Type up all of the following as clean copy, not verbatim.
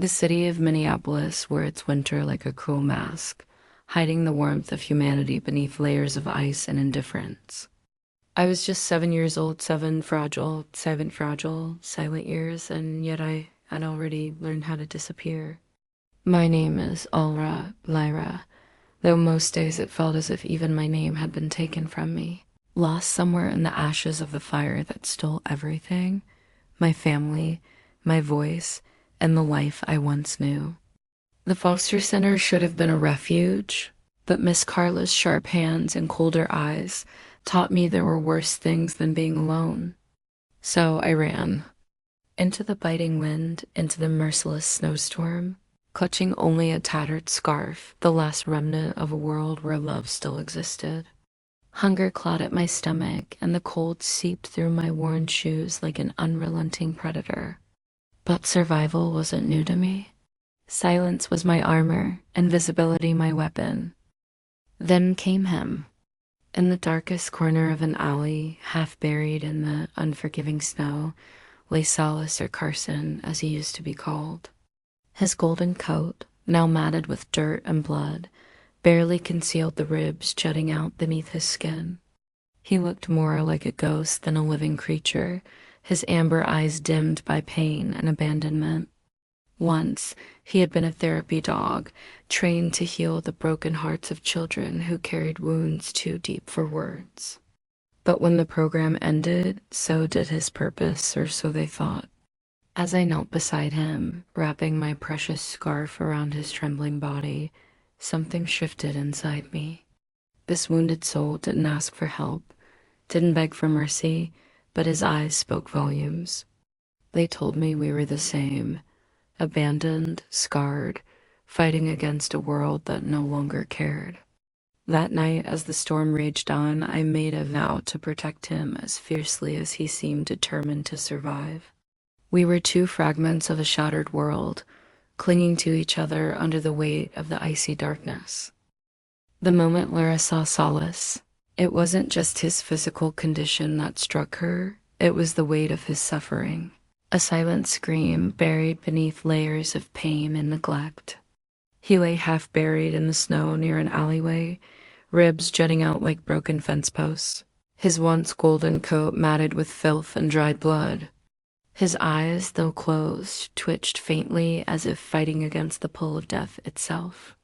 The city of Minneapolis wore its winter like a cruel mask, hiding the warmth of humanity beneath layers of ice and indifference. I was just 7 years old, seven fragile, silent years, and yet I had already learned how to disappear. My name is Alra Lyra, though most days it felt as if even my name had been taken from me, lost somewhere in the ashes of the fire that stole everything: my family, my voice, and the life I once knew. The foster center should have been a refuge, but Miss Carla's sharp hands and colder eyes taught me there were worse things than being alone. So I ran. Into the biting wind, into the merciless snowstorm, clutching only a tattered scarf, the last remnant of a world where love still existed. Hunger clawed at my stomach, and the cold seeped through my worn shoes like an unrelenting predator. But survival wasn't new to me. Silence was my armor, invisibility my weapon. Then came him. In the darkest corner of an alley, half buried in the unforgiving snow, lay Solace, or Carson, as he used to be called. His golden coat, now matted with dirt and blood, barely concealed the ribs jutting out beneath his skin. He looked more like a ghost than a living creature, his amber eyes dimmed by pain and abandonment. Once, he had been a therapy dog, trained to heal the broken hearts of children who carried wounds too deep for words. But when the program ended, so did his purpose, or so they thought. As I knelt beside him, wrapping my precious scarf around his trembling body, something shifted inside me. This wounded soul didn't ask for help, didn't beg for mercy, but his eyes spoke volumes. They told me we were the same, abandoned, scarred, fighting against a world that no longer cared. That night, as the storm raged on, I made a vow to protect him as fiercely as he seemed determined to survive. We were two fragments of a shattered world, clinging to each other under the weight of the icy darkness. The moment Lyra saw Solace, it wasn't just his physical condition that struck her, it was the weight of his suffering. A silent scream buried beneath layers of pain and neglect. He lay half buried in the snow near an alleyway, ribs jutting out like broken fence posts, his once golden coat matted with filth and dried blood. His eyes, though closed, twitched faintly as if fighting against the pull of death itself.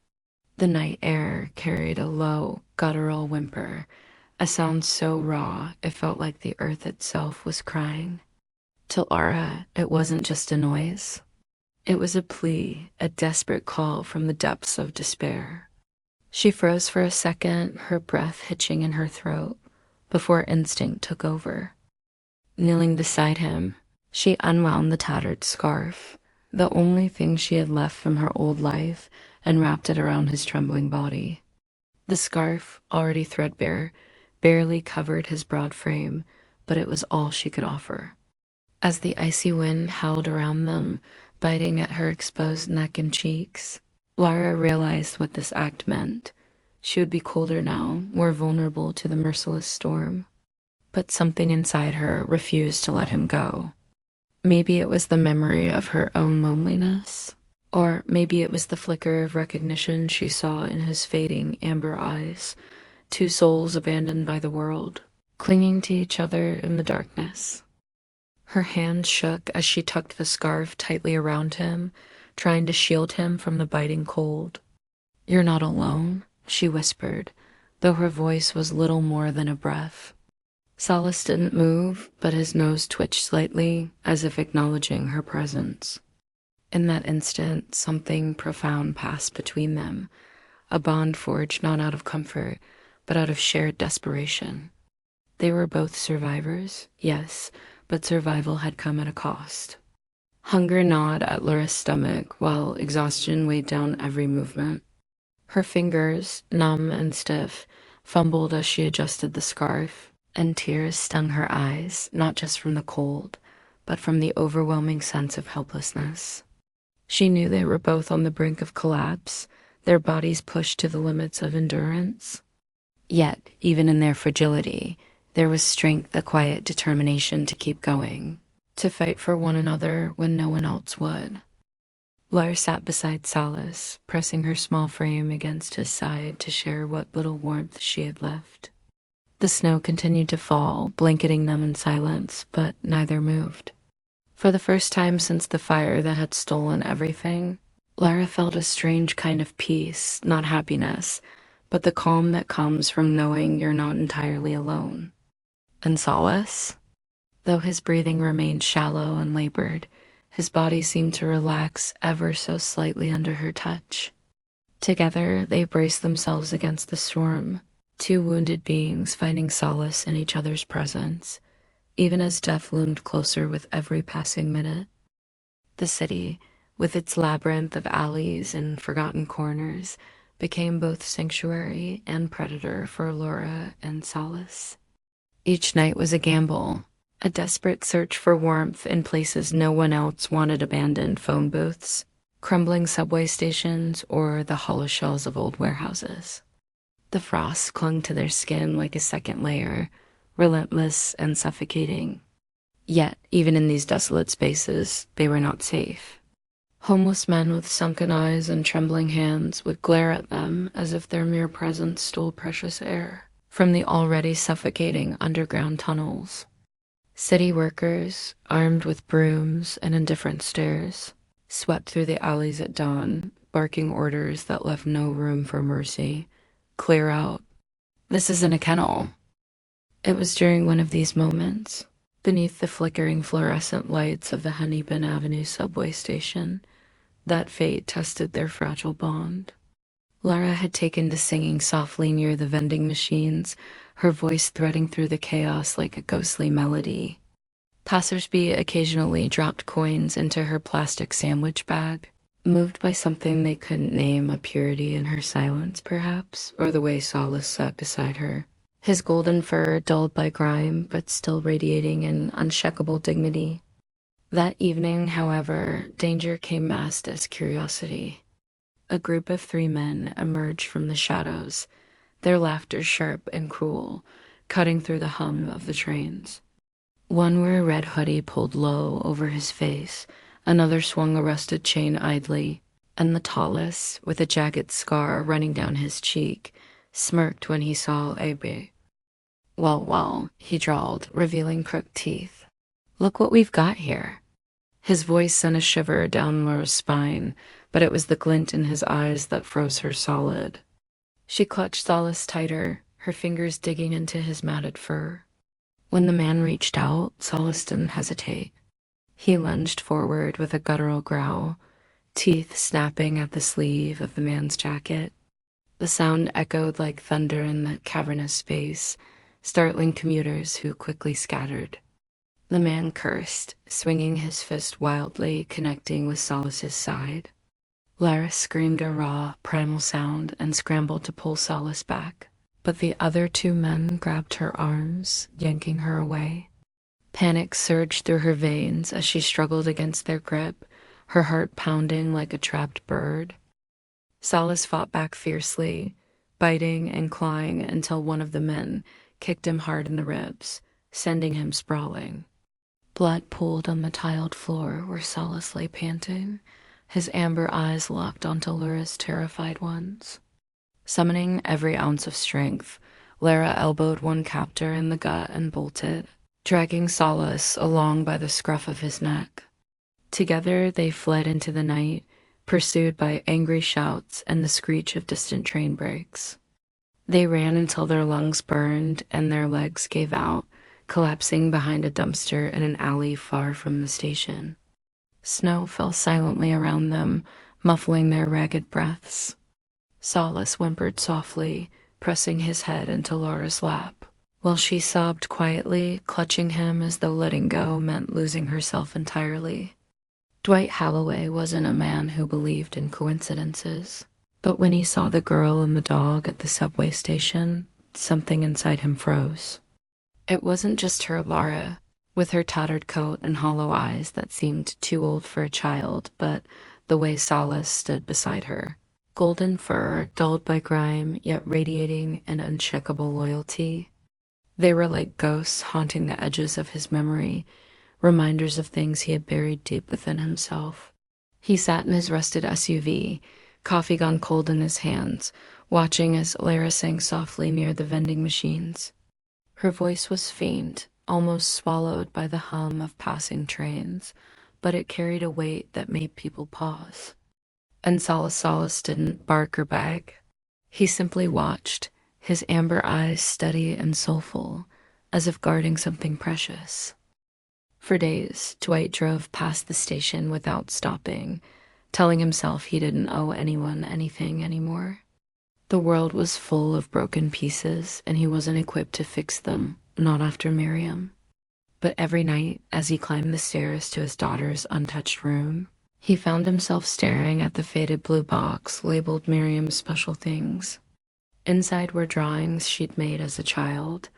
The night air carried a low, guttural whimper, a sound so raw it felt like the earth itself was crying. To Laura, it wasn't just a noise. It was a plea, a desperate call from the depths of despair. She froze for a second, her breath hitching in her throat, before instinct took over. Kneeling beside him, she unwound the tattered scarf, the only thing she had left from her old life, and wrapped it around his trembling body. The scarf, already threadbare, barely covered his broad frame, but it was all she could offer. As the icy wind howled around them, biting at her exposed neck and cheeks, Lara realized what this act meant. She would be colder now, more vulnerable to the merciless storm. But something inside her refused to let him go. Maybe it was the memory of her own loneliness, or maybe it was the flicker of recognition she saw in his fading amber eyes, two souls abandoned by the world, clinging to each other in the darkness. Her hand shook as she tucked the scarf tightly around him, trying to shield him from the biting cold. "You're not alone," she whispered, though her voice was little more than a breath. Solace didn't move, but his nose twitched slightly, as if acknowledging her presence. In that instant, something profound passed between them, a bond forged not out of comfort, but out of shared desperation. They were both survivors, yes, but survival had come at a cost. Hunger gnawed at Laura's stomach, while exhaustion weighed down every movement. Her fingers, numb and stiff, fumbled as she adjusted the scarf, and tears stung her eyes, not just from the cold, but from the overwhelming sense of helplessness. She knew they were both on the brink of collapse, their bodies pushed to the limits of endurance. Yet, even in their fragility, there was strength, a quiet determination to keep going, to fight for one another when no one else would. Lara sat beside Solace, pressing her small frame against his side to share what little warmth she had left. The snow continued to fall, blanketing them in silence, but neither moved. For the first time since the fire that had stolen everything, Lara felt a strange kind of peace, not happiness, but the calm that comes from knowing you're not entirely alone. And Solace? Though his breathing remained shallow and labored, his body seemed to relax ever so slightly under her touch. Together, they braced themselves against the storm, two wounded beings finding solace in each other's presence, even as death loomed closer with every passing minute. The city, with its labyrinth of alleys and forgotten corners, became both sanctuary and predator for Laura and Solace. Each night was a gamble, a desperate search for warmth in places no one else wanted: abandoned phone booths, crumbling subway stations, or the hollow shells of old warehouses. The frost clung to their skin like a second layer, relentless and suffocating. Yet, even in these desolate spaces, they were not safe. Homeless men with sunken eyes and trembling hands would glare at them as if their mere presence stole precious air from the already suffocating underground tunnels. City workers, armed with brooms and indifferent stares, swept through the alleys at dawn, barking orders that left no room for mercy. Clear out. This isn't a kennel. It was during one of these moments, beneath the flickering fluorescent lights of the Honeybin Avenue subway station, that fate tested their fragile bond. Lara had taken to singing softly near the vending machines, her voice threading through the chaos like a ghostly melody. Passersby occasionally dropped coins into her plastic sandwich bag, moved by something they couldn't name: a purity in her silence, perhaps, or the way Solace sat beside her, his golden fur dulled by grime but still radiating an unshakable dignity. That evening, however, danger came masked as curiosity. A group of 3 men emerged from the shadows, their laughter sharp and cruel, cutting through the hum of the trains. One wore a red hoodie pulled low over his face, another swung a rusted chain idly, and the tallest, with a jagged scar running down his cheek, smirked when he saw Abe. Well, he drawled, revealing crooked teeth. Look what we've got here. His voice sent a shiver down Laura's spine, but it was the glint in his eyes that froze her solid. She clutched Solace tighter, her fingers digging into his matted fur. When the man reached out, Solace didn't hesitate. He lunged forward with a guttural growl, teeth snapping at the sleeve of the man's jacket. The sound echoed like thunder in that cavernous space, startling commuters who quickly scattered. The man cursed, swinging his fist wildly, connecting with Solace's side. Lara screamed a raw, primal sound and scrambled to pull Solace back, but the other 2 men grabbed her arms, yanking her away. Panic surged through her veins as she struggled against their grip, her heart pounding like a trapped bird. Solace fought back fiercely, biting and clawing until one of the men kicked him hard in the ribs, sending him sprawling. Blood pooled on the tiled floor where Solace lay panting, his amber eyes locked onto Laura's terrified ones. Summoning every ounce of strength, Lara elbowed one captor in the gut and bolted, dragging Solace along by the scruff of his neck. Together they fled into the night, pursued by angry shouts and the screech of distant train brakes. They ran until their lungs burned and their legs gave out, collapsing behind a dumpster in an alley far from the station. Snow fell silently around them, muffling their ragged breaths. Solace whimpered softly, pressing his head into Laura's lap, while she sobbed quietly, clutching him as though letting go meant losing herself entirely. Dwight Halloway wasn't a man who believed in coincidences, but when he saw the girl and the dog at the subway station, something inside him froze. It wasn't just her Lara, with her tattered coat and hollow eyes that seemed too old for a child, but the way Solace stood beside her. Golden fur, dulled by grime, yet radiating an unshakable loyalty. They were like ghosts haunting the edges of his memory, reminders of things he had buried deep within himself. He sat in his rusted SUV, coffee gone cold in his hands, watching as Lara sang softly near the vending machines. Her voice was faint, almost swallowed by the hum of passing trains, but it carried a weight that made people pause. And Solace didn't bark or beg. He simply watched, his amber eyes steady and soulful, as if guarding something precious. For days, Dwight drove past the station without stopping, telling himself he didn't owe anyone anything anymore. The world was full of broken pieces, and he wasn't equipped to fix them, not after Miriam. But every night, as he climbed the stairs to his daughter's untouched room, he found himself staring at the faded blue box labeled Miriam's special things. Inside were drawings she'd made as a child,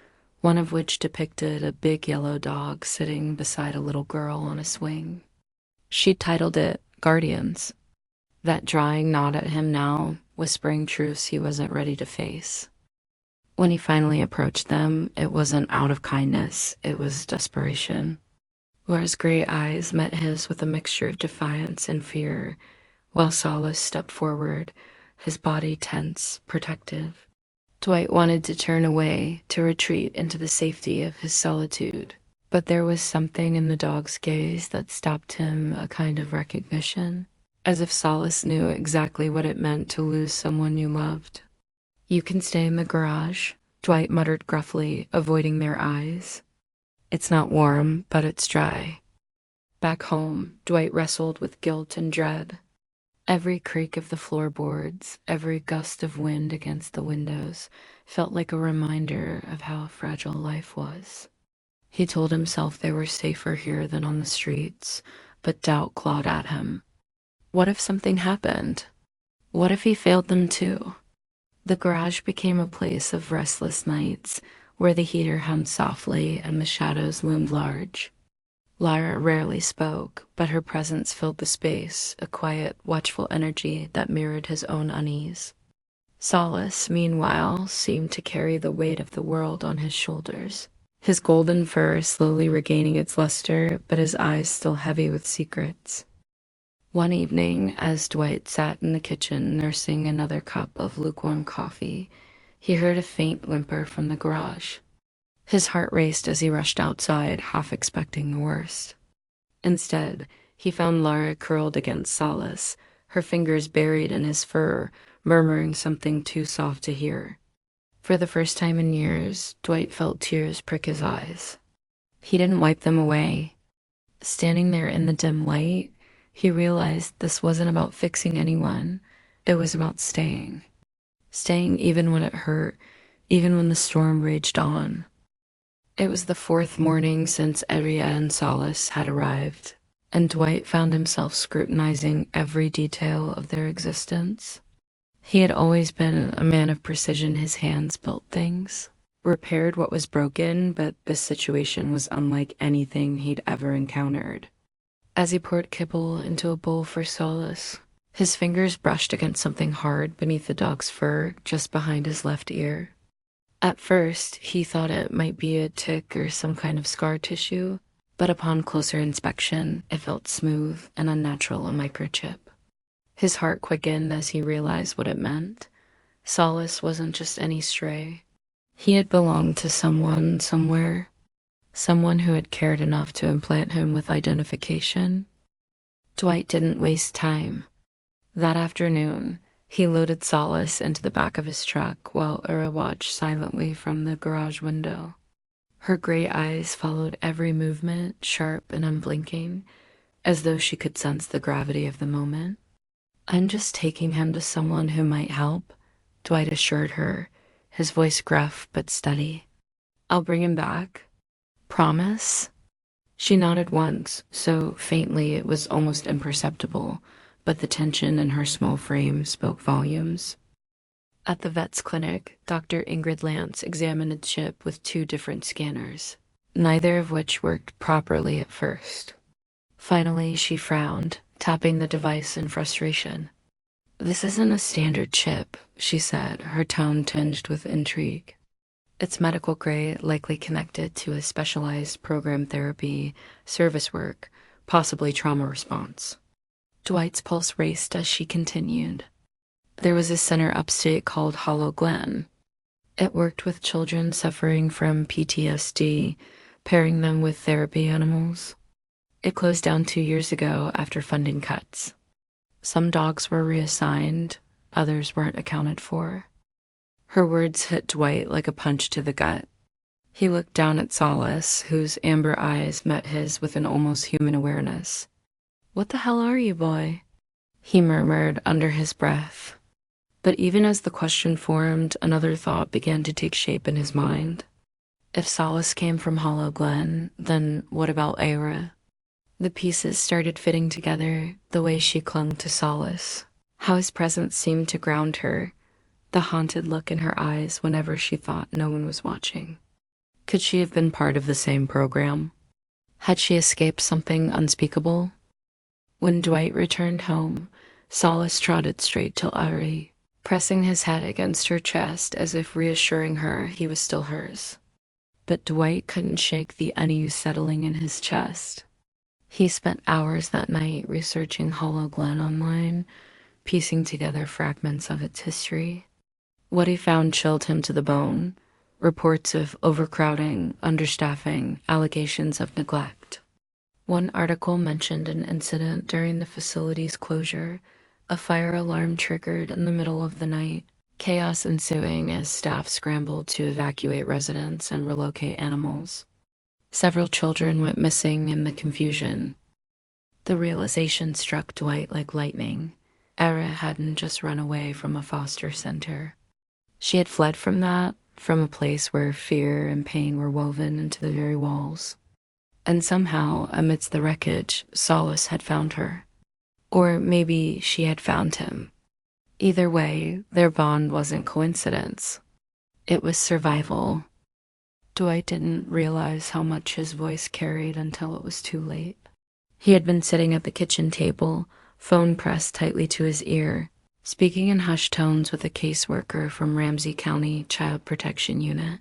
one of which depicted a big yellow dog sitting beside a little girl on a swing. She'd titled it Guardians. That drawing gnawed at him now, whispering truths he wasn't ready to face. When he finally approached them, it wasn't out of kindness, it was desperation. Laura's gray eyes met his with a mixture of defiance and fear, while Solace stepped forward, his body tense, protective. Dwight wanted to turn away, to retreat into the safety of his solitude, but there was something in the dog's gaze that stopped him, a kind of recognition, as if Solace knew exactly what it meant to lose someone you loved. "You can stay in the garage," Dwight muttered gruffly, avoiding their eyes. "It's not warm, but it's dry." Back home, Dwight wrestled with guilt and dread. Every creak of the floorboards, every gust of wind against the windows, felt like a reminder of how fragile life was. He told himself they were safer here than on the streets, but doubt clawed at him. What if something happened? What if he failed them too? The garage became a place of restless nights, where the heater hummed softly and the shadows loomed large. Lara rarely spoke, but her presence filled the space, a quiet, watchful energy that mirrored his own unease. Solace, meanwhile, seemed to carry the weight of the world on his shoulders, his golden fur slowly regaining its luster, but his eyes still heavy with secrets. One evening, as Dwight sat in the kitchen nursing another cup of lukewarm coffee, he heard a faint whimper from the garage. His heart raced as he rushed outside, half expecting the worst. Instead, he found Lara curled against Solace, her fingers buried in his fur, murmuring something too soft to hear. For the first time in years, Dwight felt tears prick his eyes. He didn't wipe them away. Standing there in the dim light, he realized this wasn't about fixing anyone. It was about staying. Staying even when it hurt, even when the storm raged on. It was the fourth morning since Eria and Solace had arrived, and Dwight found himself scrutinizing every detail of their existence. He had always been a man of precision. His hands built things, repaired what was broken, but this situation was unlike anything he'd ever encountered. As he poured kibble into a bowl for Solace, his fingers brushed against something hard beneath the dog's fur just behind his left ear. At first, he thought it might be a tick or some kind of scar tissue, but upon closer inspection, it felt smooth and unnatural, a microchip. His heart quickened as he realized what it meant. Solace wasn't just any stray. He had belonged to someone, somewhere. Someone who had cared enough to implant him with identification. Dwight didn't waste time. That afternoon, he loaded Solace into the back of his truck while Ura watched silently from the garage window. Her gray eyes followed every movement, sharp and unblinking, as though she could sense the gravity of the moment. "I'm just taking him to someone who might help," Dwight assured her, his voice gruff but steady. "I'll bring him back. Promise?" She nodded once, so faintly it was almost imperceptible, but the tension in her small frame spoke volumes. At the vet's clinic, Dr. Ingrid Lance examined Chip with 2 different scanners, neither of which worked properly at first. Finally, she frowned, tapping the device in frustration. "This isn't a standard chip," she said, her tone tinged with intrigue. "It's medical grade, likely connected to a specialized program therapy, service work, possibly trauma response." Dwight's pulse raced as she continued. There was a center upstate called Hollow Glen. It worked with children suffering from PTSD, pairing them with therapy animals. It closed down 2 years ago after funding cuts. Some dogs were reassigned, others weren't accounted for. Her words hit Dwight like a punch to the gut. He looked down at Solace, whose amber eyes met his with an almost human awareness. "What the hell are you, boy?" he murmured under his breath. But even as the question formed, another thought began to take shape in his mind. If Solace came from Hollow Glen, then what about Aira? The pieces started fitting together, the way she clung to Solace, how his presence seemed to ground her, the haunted look in her eyes whenever she thought no one was watching. Could she have been part of the same program? Had she escaped something unspeakable? When Dwight returned home, Solace trotted straight to Ari, pressing his head against her chest as if reassuring her he was still hers. But Dwight couldn't shake the unease settling in his chest. He spent hours that night researching Hollow Glen online, piecing together fragments of its history. What he found chilled him to the bone. Reports of overcrowding, understaffing, allegations of neglect. One article mentioned an incident during the facility's closure, a fire alarm triggered in the middle of the night, chaos ensuing as staff scrambled to evacuate residents and relocate animals. Several children went missing in the confusion. The realization struck Dwight like lightning. Era hadn't just run away from a foster center. She had fled from that, from a place where fear and pain were woven into the very walls. And somehow, amidst the wreckage, Solace had found her. Or maybe she had found him. Either way, their bond wasn't coincidence. It was survival. Dwight didn't realize how much his voice carried until it was too late. He had been sitting at the kitchen table, phone pressed tightly to his ear, speaking in hushed tones with a caseworker from Ramsey County Child Protection Unit.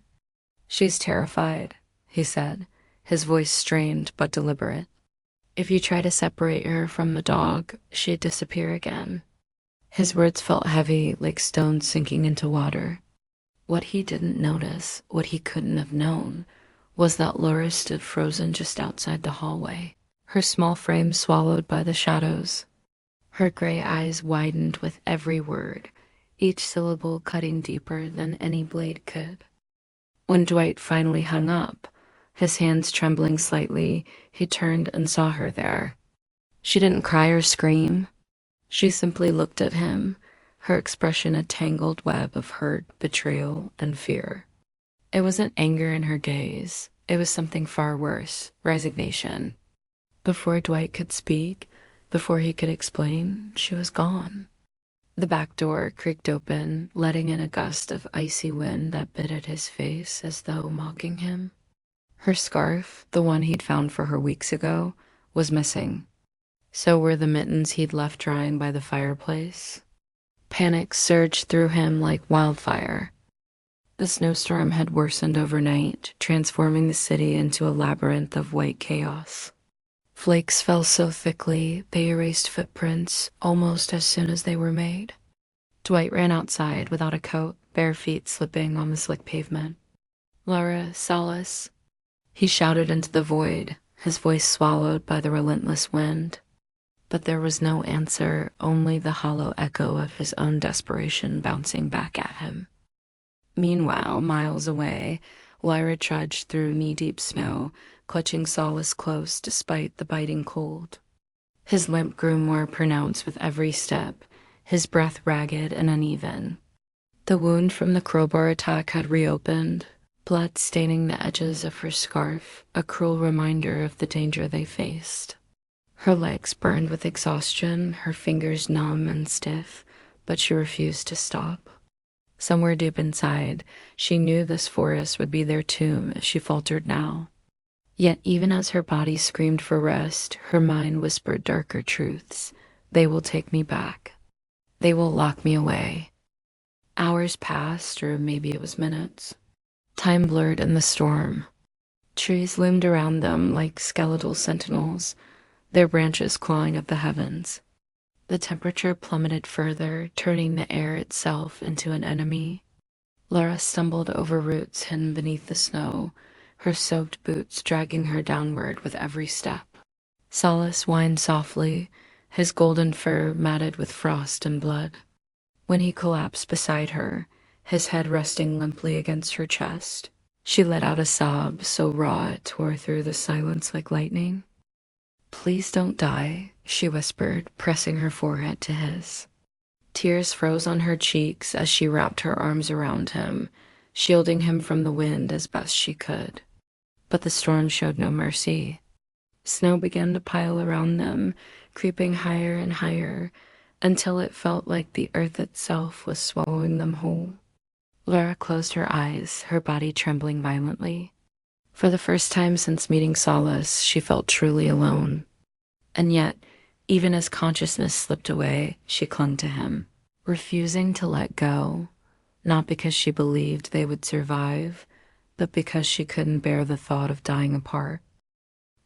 "She's terrified," he said, his voice strained but deliberate. "If you try to separate her from the dog, she'd disappear again." His words felt heavy, like stones sinking into water. What he didn't notice, what he couldn't have known, was that Laura stood frozen just outside the hallway, her small frame swallowed by the shadows. Her gray eyes widened with every word, each syllable cutting deeper than any blade could. When Dwight finally hung up, his hands trembling slightly, he turned and saw her there. She didn't cry or scream. She simply looked at him, her expression a tangled web of hurt, betrayal, and fear. It wasn't anger in her gaze. It was something far worse, resignation. Before Dwight could speak, before he could explain, she was gone. The back door creaked open, letting in a gust of icy wind that bit at his face as though mocking him. Her scarf, the one he'd found for her weeks ago, was missing. So were the mittens he'd left drying by the fireplace. Panic surged through him like wildfire. The snowstorm had worsened overnight, transforming the city into a labyrinth of white chaos. Flakes fell so thickly, they erased footprints almost as soon as they were made. Dwight ran outside without a coat, bare feet slipping on the slick pavement. "Laura, Solace," he shouted into the void, his voice swallowed by the relentless wind. But there was no answer, only the hollow echo of his own desperation bouncing back at him. Meanwhile, miles away, Lyra trudged through knee-deep snow, clutching Solace close despite the biting cold. His limp grew more pronounced with every step, his breath ragged and uneven. The wound from the crowbar attack had reopened, blood staining the edges of her scarf, a cruel reminder of the danger they faced. Her legs burned with exhaustion, her fingers numb and stiff, but she refused to stop. Somewhere deep inside, she knew this forest would be their tomb if she faltered now. Yet even as her body screamed for rest, her mind whispered darker truths. They will take me back. They will lock me away. Hours passed, or maybe it was minutes. Time blurred in the storm. Trees loomed around them like skeletal sentinels, their branches clawing at the heavens. The temperature plummeted further, turning the air itself into an enemy. Laura stumbled over roots hidden beneath the snow, her soaked boots dragging her downward with every step. Solace whined softly, his golden fur matted with frost and blood. When he collapsed beside her, his head resting limply against her chest, she let out a sob so raw it tore through the silence like lightning. "Please don't die," she whispered, pressing her forehead to his. Tears froze on her cheeks as she wrapped her arms around him, shielding him from the wind as best she could. But the storm showed no mercy. Snow began to pile around them, creeping higher and higher, until it felt like the earth itself was swallowing them whole. Laura closed her eyes, her body trembling violently. For the first time since meeting Solace, she felt truly alone. And yet, even as consciousness slipped away, she clung to him, refusing to let go, not because she believed they would survive, but because she couldn't bear the thought of dying apart.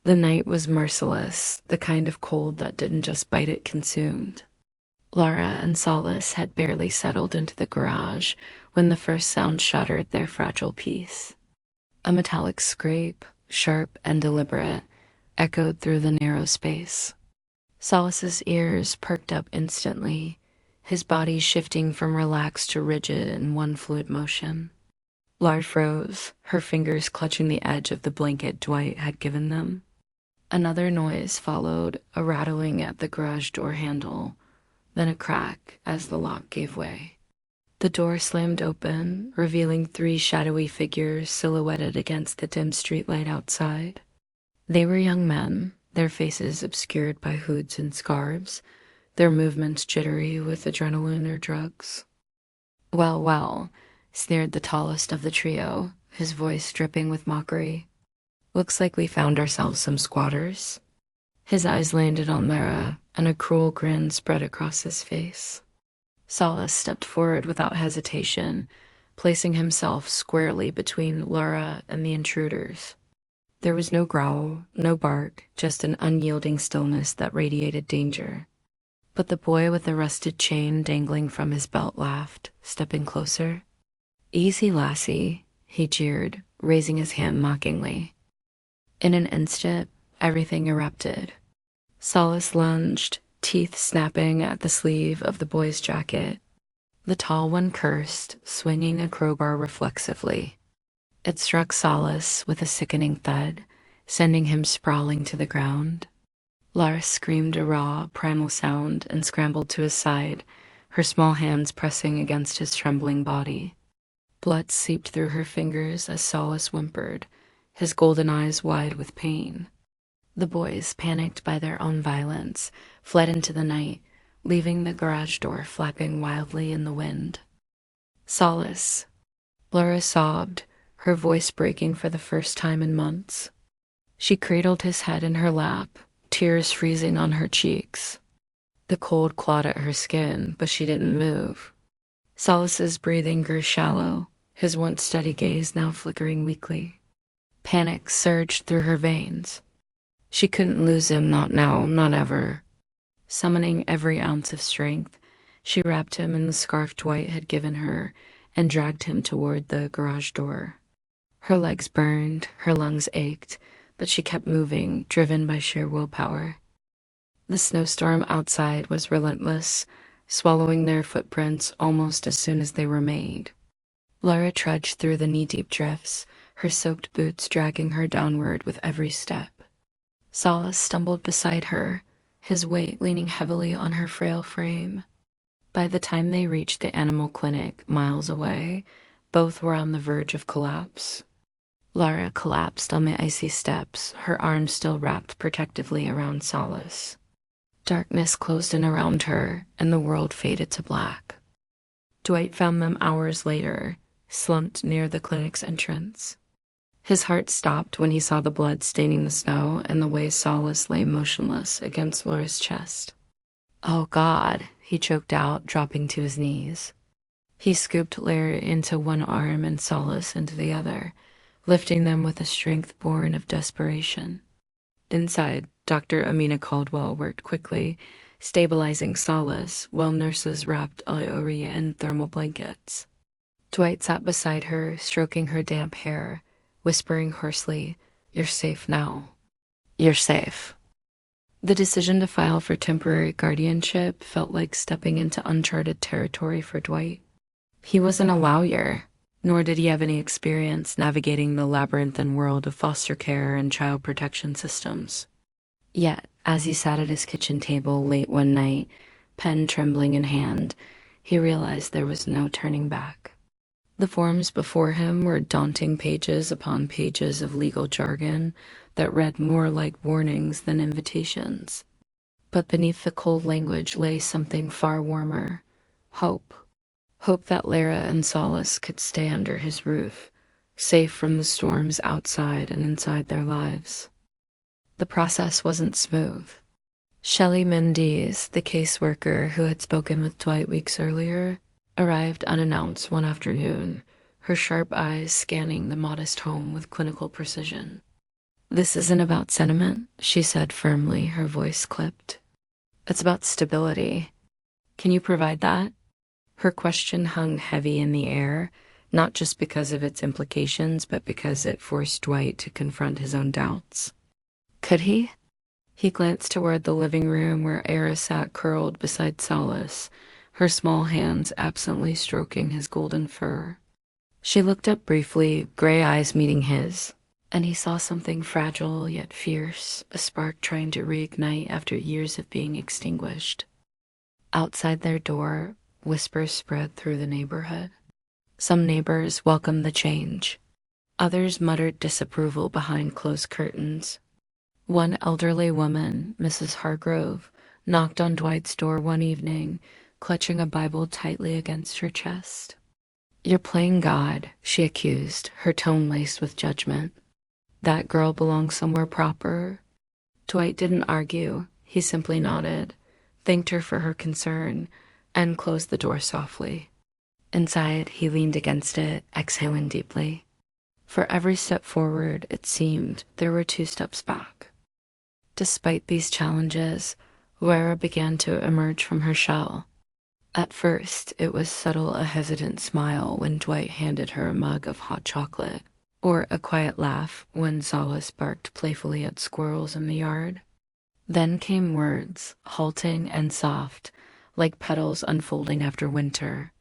The night was merciless, the kind of cold that didn't just bite, it consumed. Laura and Solace had barely settled into the garage when the first sound shattered their fragile peace. A metallic scrape, sharp and deliberate, echoed through the narrow space. Solace's ears perked up instantly, his body shifting from relaxed to rigid in one fluid motion. Laura froze, her fingers clutching the edge of the blanket Dwight had given them. Another noise followed, a rattling at the garage door handle, then a crack as the lock gave way. The door slammed open, revealing 3 shadowy figures silhouetted against the dim streetlight outside. They were young men, their faces obscured by hoods and scarves, their movements jittery with adrenaline or drugs. "Well, well," sneered the tallest of the trio, his voice dripping with mockery. "Looks like we found ourselves some squatters." His eyes landed on Lara, and a cruel grin spread across his face. Solace stepped forward without hesitation, placing himself squarely between Lara and the intruders. There was no growl, no bark, just an unyielding stillness that radiated danger. But the boy with the rusted chain dangling from his belt laughed, stepping closer. "Easy, lassie," he jeered, raising his hand mockingly. In an instant, everything erupted. Solace lunged, teeth snapping at the sleeve of the boy's jacket. The tall one cursed, swinging a crowbar reflexively. It struck Solace with a sickening thud, sending him sprawling to the ground. Lara screamed a raw, primal sound and scrambled to his side, her small hands pressing against his trembling body. Blood seeped through her fingers as Solace whimpered, his golden eyes wide with pain. The boys, panicked by their own violence, fled into the night, leaving the garage door flapping wildly in the wind. "Solace," Laura sobbed, her voice breaking for the first time in months. She cradled his head in her lap, tears freezing on her cheeks. The cold clawed at her skin, but she didn't move. Solace's breathing grew shallow, his once steady gaze now flickering weakly. Panic surged through her veins. She couldn't lose him, not now, not ever. Summoning every ounce of strength, she wrapped him in the scarf Dwight had given her and dragged him toward the garage door. Her legs burned, her lungs ached, but she kept moving, driven by sheer willpower. The snowstorm outside was relentless, swallowing their footprints almost as soon as they were made. Lara trudged through the knee-deep drifts, her soaked boots dragging her downward with every step. Solace stumbled beside her, his weight leaning heavily on her frail frame. By the time they reached the animal clinic miles away, both were on the verge of collapse. Lara collapsed on the icy steps, her arms still wrapped protectively around Solace. Darkness closed in around her, and the world faded to black. Dwight found them hours later, slumped near the clinic's entrance. His heart stopped when he saw the blood staining the snow and the way Solace lay motionless against Laura's chest. "Oh, God," he choked out, dropping to his knees. He scooped Lara into one arm and Solace into the other, lifting them with a strength born of desperation. Inside, Dr. Amina Caldwell worked quickly, stabilizing Solace while nurses wrapped Iori in thermal blankets. Dwight sat beside her, stroking her damp hair, whispering hoarsely, "You're safe now. You're safe." The decision to file for temporary guardianship felt like stepping into uncharted territory for Dwight. He wasn't a lawyer, nor did he have any experience navigating the labyrinthine world of foster care and child protection systems. Yet, as he sat at his kitchen table late one night, pen trembling in hand, he realized there was no turning back. The forms before him were daunting pages upon pages of legal jargon that read more like warnings than invitations. But beneath the cold language lay something far warmer: hope. Hope that Lara and Solace could stay under his roof, safe from the storms outside and inside their lives. The process wasn't smooth. Shelley Mendes, the caseworker who had spoken with Dwight weeks earlier, arrived unannounced one afternoon, her sharp eyes scanning the modest home with clinical precision. "This isn't about sentiment," she said firmly, her voice clipped. "It's about stability. Can you provide that?" Her question hung heavy in the air, not just because of its implications, but because it forced Dwight to confront his own doubts. Could he? He glanced toward the living room where Era sat curled beside Solace, her small hands absently stroking his golden fur. She looked up briefly, gray eyes meeting his, and he saw something fragile yet fierce, a spark trying to reignite after years of being extinguished. Outside their door, whispers spread through the neighborhood. Some neighbors welcomed the change. Others muttered disapproval behind closed curtains. One elderly woman, Mrs. Hargrove, knocked on Dwight's door one evening, clutching a Bible tightly against her chest. "You're playing God," she accused, her tone laced with judgment. "That girl belongs somewhere proper." Dwight didn't argue. He simply nodded, thanked her for her concern, and closed the door softly. Inside, he leaned against it, exhaling deeply. For every step forward, it seemed, there were 2 steps back. Despite these challenges, Lara began to emerge from her shell. At first, it was subtle, a hesitant smile when Dwight handed her a mug of hot chocolate, or a quiet laugh when Solace barked playfully at squirrels in the yard. Then came words, halting and soft, like petals unfolding after winter.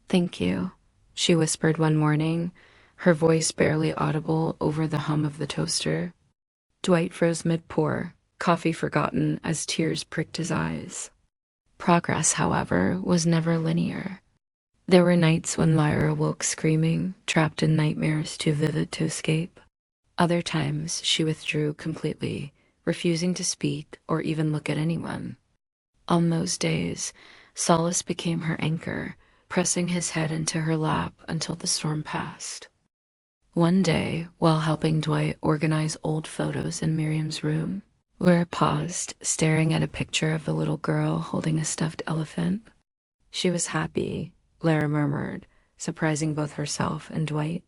"Thank you," she whispered one morning, her voice barely audible over the hum of the toaster. Dwight froze mid-pour, coffee forgotten as tears pricked his eyes. Progress, however, was never linear. There were nights when Lyra woke screaming, trapped in nightmares too vivid to escape. Other times she withdrew completely, refusing to speak or even look at anyone. On those days, Solace became her anchor, pressing his head into her lap until the storm passed. One day, while helping Dwight organize old photos in Miriam's room, Laura paused, staring at a picture of a little girl holding a stuffed elephant. "She was happy," Lara murmured, surprising both herself and Dwight.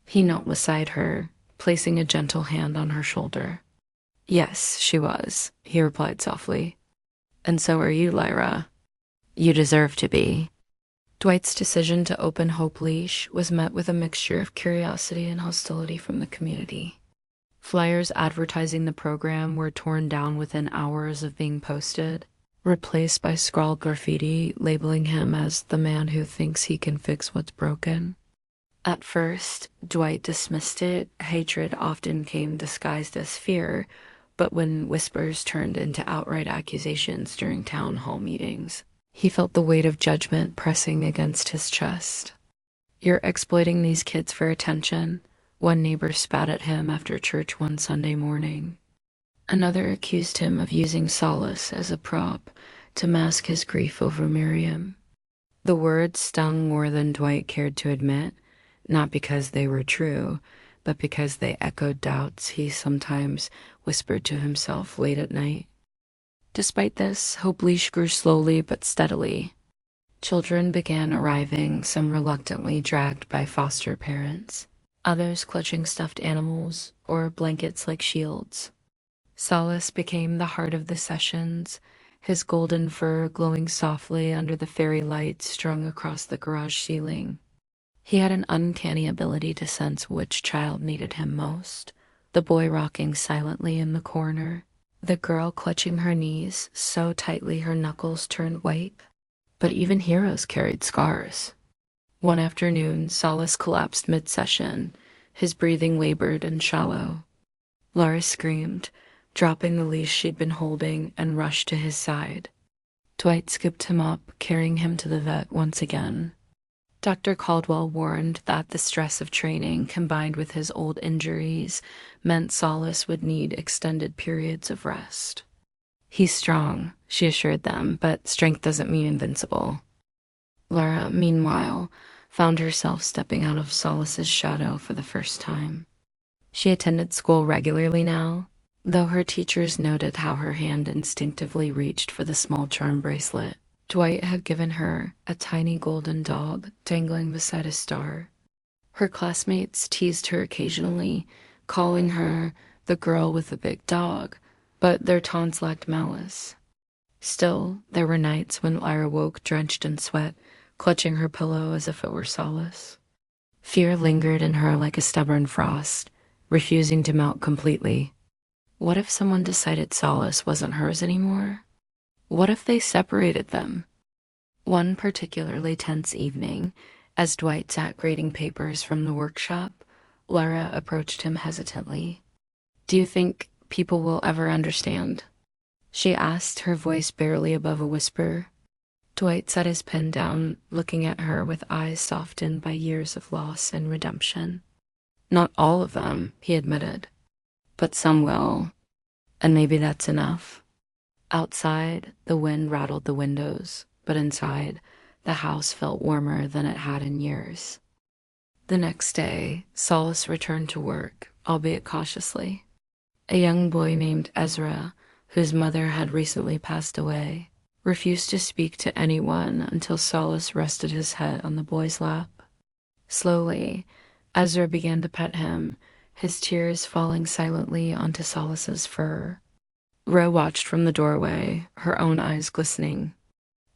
He knelt beside her, placing a gentle hand on her shoulder. "Yes, she was," he replied softly. "And so are you, Lyra. You deserve to be." Dwight's decision to open Hope Leash was met with a mixture of curiosity and hostility from the community. Flyers advertising the program were torn down within hours of being posted, replaced by scrawled graffiti labeling him as the man who thinks he can fix what's broken. At first, Dwight dismissed it. Hatred often came disguised as fear, but when whispers turned into outright accusations during town hall meetings, he felt the weight of judgment pressing against his chest. "You're exploiting these kids for attention," one neighbor spat at him after church one Sunday morning. Another accused him of using Solace as a prop to mask his grief over Miriam. The words stung more than Dwight cared to admit, not because they were true, but because they echoed doubts he sometimes whispered to himself late at night. Despite this, Hope Leash grew slowly but steadily. Children began arriving, some reluctantly dragged by foster parents, others clutching stuffed animals or blankets like shields. Solace became the heart of the sessions, his golden fur glowing softly under the fairy lights strung across the garage ceiling. He had an uncanny ability to sense which child needed him most. The boy rocking silently in the corner, the girl clutching her knees so tightly her knuckles turned white. But even heroes carried scars. One afternoon, Solace collapsed mid-session, his breathing labored and shallow. Laura screamed, dropping the leash she'd been holding, and rushed to his side. Dwight scooped him up, carrying him to the vet once again. Dr. Caldwell warned that the stress of training, combined with his old injuries, meant Solace would need extended periods of rest. "He's strong," she assured them, "but strength doesn't mean invincible." Laura, meanwhile, found herself stepping out of Solace's shadow for the first time. She attended school regularly now, though her teachers noted how her hand instinctively reached for the small charm bracelet Dwight had given her, a tiny golden dog dangling beside a star. Her classmates teased her occasionally, calling her the girl with the big dog, but their taunts lacked malice. Still, there were nights when Lyra woke drenched in sweat, clutching her pillow as if it were Solace. Fear lingered in her like a stubborn frost, refusing to melt completely. What if someone decided Solace wasn't hers anymore? What if they separated them? One particularly tense evening, as Dwight sat grading papers from the workshop, Laura approached him hesitantly. "Do you think people will ever understand?" she asked, her voice barely above a whisper. Dwight set his pen down, looking at her with eyes softened by years of loss and redemption. "Not all of them," he admitted. "But some will, and maybe that's enough." Outside, the wind rattled the windows, but inside, the house felt warmer than it had in years. The next day, Solace returned to work, albeit cautiously. A young boy named Ezra, whose mother had recently passed away, refused to speak to anyone until Solace rested his head on the boy's lap. Slowly, Ezra began to pet him, his tears falling silently onto Solace's fur. Ro watched from the doorway, her own eyes glistening.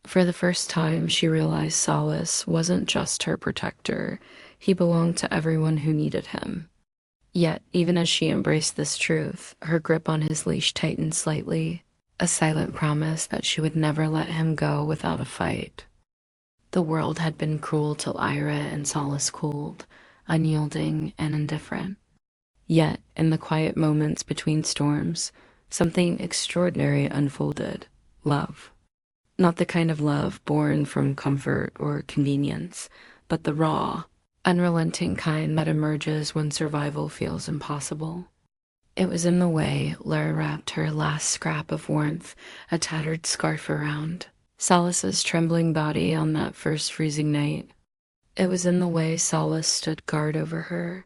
For the first time, she realized Solace wasn't just her protector. He belonged to everyone who needed him. Yet, even as she embraced this truth, her grip on his leash tightened slightly, a silent promise that she would never let him go without a fight. The world had been cruel to Lyra and Solace cold, unyielding and indifferent. Yet, in the quiet moments between storms, something extraordinary unfolded: love. Not the kind of love born from comfort or convenience, but the raw, unrelenting kind that emerges when survival feels impossible. It was in the way Laura wrapped her last scrap of warmth, a tattered scarf around Solace's trembling body on that first freezing night. It was in the way Solace stood guard over her,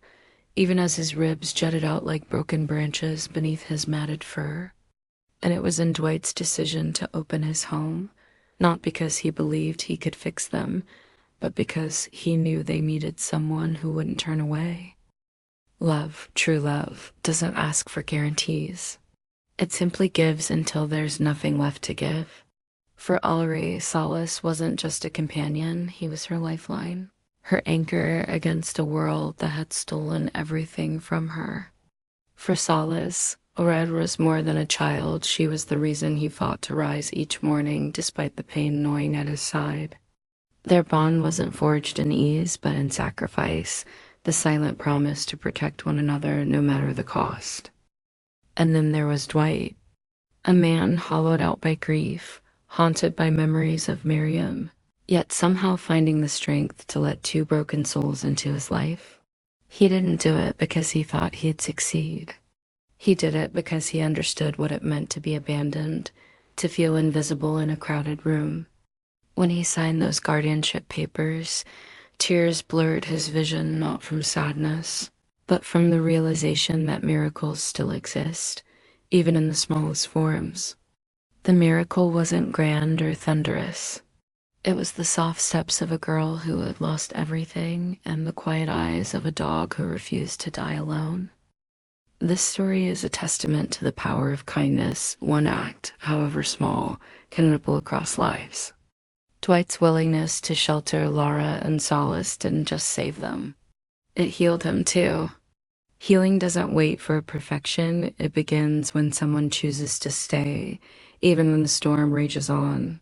even as his ribs jutted out like broken branches beneath his matted fur. And it was in Dwight's decision to open his home, not because he believed he could fix them, but because he knew they needed someone who wouldn't turn away. Love, true love, doesn't ask for guarantees. It simply gives until there's nothing left to give. For Ulrich, Solace wasn't just a companion, he was her lifeline. Her anchor against a world that had stolen everything from her. For Solace, Red was more than a child. She was the reason he fought to rise each morning despite the pain gnawing at his side. Their bond wasn't forged in ease, but in sacrifice, the silent promise to protect one another no matter the cost. And then there was Dwight, a man hollowed out by grief, haunted by memories of Miriam, yet somehow finding the strength to let two broken souls into his life. He didn't do it because he thought he'd succeed. He did it because he understood what it meant to be abandoned, to feel invisible in a crowded room. When he signed those guardianship papers, tears blurred his vision not from sadness, but from the realization that miracles still exist, even in the smallest forms. The miracle wasn't grand or thunderous. It was the soft steps of a girl who had lost everything and the quiet eyes of a dog who refused to die alone. This story is a testament to the power of kindness. One act, however small, can ripple across lives. Dwight's willingness to shelter Laura and Solace didn't just save them. It healed him too. Healing doesn't wait for perfection. It begins when someone chooses to stay, even when the storm rages on.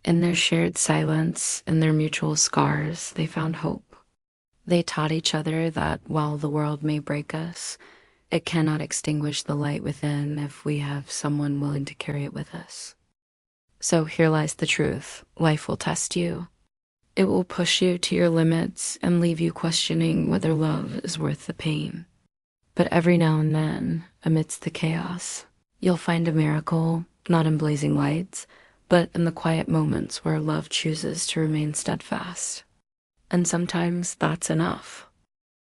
In their shared silence and their mutual scars, they found hope. They taught each other that while the world may break us, it cannot extinguish the light within if we have someone willing to carry it with us. So here lies the truth. Life will test you. It will push you to your limits and leave you questioning whether love is worth the pain. But every now and then, amidst the chaos, you'll find a miracle, not in blazing lights, but in the quiet moments where love chooses to remain steadfast. And sometimes that's enough.